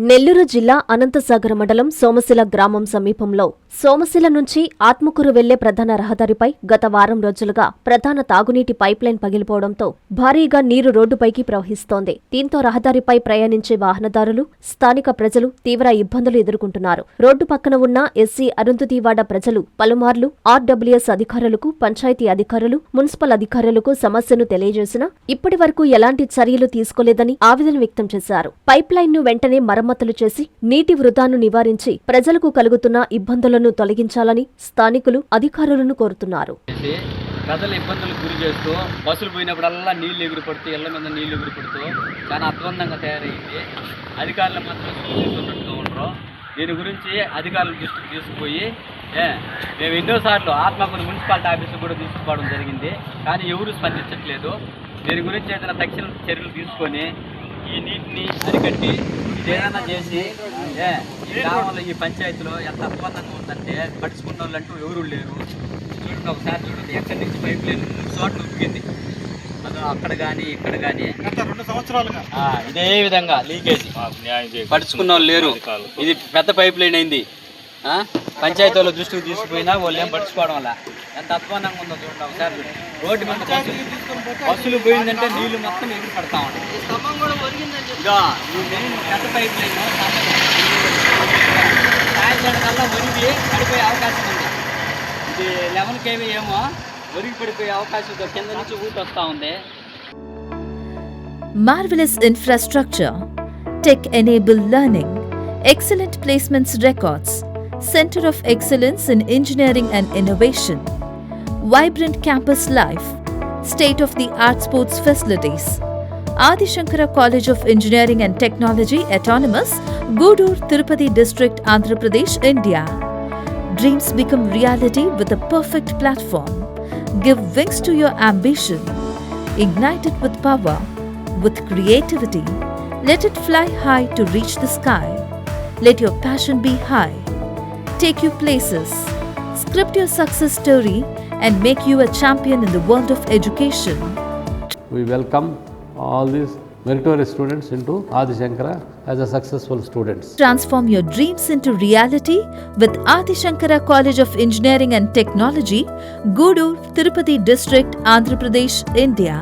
నెల్లూరు జిల్లా అనంతసాగర మండలం సోమశిల గ్రామం సమీపంలో సోమశిల నుంచి ఆత్మకూరు వెళ్లే ప్రధాన రహదారిపై గత వారం రోజులుగా ప్రధాన తాగునీటి పైప్లైన్ పగిలిపోవడంతో భారీగా నీరు రోడ్డుపైకి ప్రవహిస్తోంది. దీంతో రహదారిపై ప్రయాణించే వాహనదారులు, స్థానిక ప్రజలు తీవ్ర ఇబ్బందులు ఎదుర్కొంటున్నారు. రోడ్డు పక్కన ఉన్న ఎస్సీ అరుంధతివాడ ప్రజలు పలుమార్లు ఆర్డబ్ల్యూఎస్ అధికారులకు, పంచాయతీ అధికారులు, మున్సిపల్ అధికారులకు సమస్యను తెలియజేసినా ఇప్పటి వరకు ఎలాంటి చర్యలు తీసుకోలేదని ఆవేదన వ్యక్తం చేశారు. పైప్లైన్ ను వెంటనే మరమ్మతులు చేసి నీటి వృధాను నివారించి ప్రజలకు కలుగుతున్న ఇబ్బందులను తొలగించాలని స్థానికులు అధికారులను కోరుతున్నారు. ప్రజలు ఇబ్బందులకు గురి చేస్తూ బస్సులు పోయినప్పుడల్లా నీళ్లు ఎగురుపడుతూ ఇళ్ల మీద నీళ్లు ఎగురుపడుతూ చాలా అధ్వాన్నంగా తయారైంది. అధికారులు మాత్రం చూస్తున్నట్టు ఉండరు. దీని గురించి అధికారులు దృష్టికి తీసుకుపోయి మేము ఎన్నోసార్లు ఆత్మకూరు మున్సిపాలిటీ ఆఫీసు కూడా తీసుకుపోవడం జరిగింది. కానీ ఎవరు స్పందించట్లేదు. దీని గురించి ఏదైనా తక్షణ చర్యలు తీసుకొని ఈ నీటిని అరికట్టి ఏదైనా చేసి ఈ గ్రామంలో ఈ పంచాయతీలో ఎంత అధ్వాన్నంగా ఉందంటే పడుచుకున్న వాళ్ళు అంటూ ఎవరు లేరు. చూడండి, ఒకసారి చూడండి, ఎక్కడి నుంచి పైప్ లైన్ చోట్ల ఉప్పింది. అక్కడ కానీ ఇక్కడ కానీ 2 సంవత్సరాలుగా ఇదే విధంగా లీకేజ్, పడుచుకున్న వాళ్ళు లేరు. ఇది పెద్ద పైప్ లైన్ అయింది. పంచాయతీ వాళ్ళ దృష్టికి తీసుకుపోయినా వాళ్ళు ఏం పడుచుకోవడం వల్ల ఎంత అధ్వానంగా ఉందో చూడండి. ఒకసారి రోడ్డు మీద బస్సులు పోయిందంటే నీళ్లు మొత్తం ఎగిరి పడతా ఉంటాయి. ఇదో ఈ మెయిన్ పెద్ద పైప్ లైన్ సాయంత్రానికల్లా ఒరిగి పడిపోయే అవకాశం ఉంది. ఇది 11 kV ఏమో ఒరిగి పడిపోయే అవకాశం కింద నుంచి ఊటి వస్తూ ఉంది. Marvelous infrastructure, tech-enabled learning, excellent placements records, Center of Excellence in Engineering and Innovation, vibrant campus life, state-of-the-art sports facilities. Adi Shankara College of Engineering and Technology Autonomous, Gudur, Tirupati District, Andhra Pradesh, India. Dreams become reality with a perfect platform. Give wings to your ambition. Ignite it with power, with creativity. Let it fly high to reach the sky. Let your passion be high. Take you places. Script your success story and make you a champion in the world of education. We welcome all these meritorious students into Adi Shankara as a successful students. Transform your dreams into reality with Adi Shankara College of Engineering and Technology, Gudur, Tirupati District, Andhra Pradesh, India.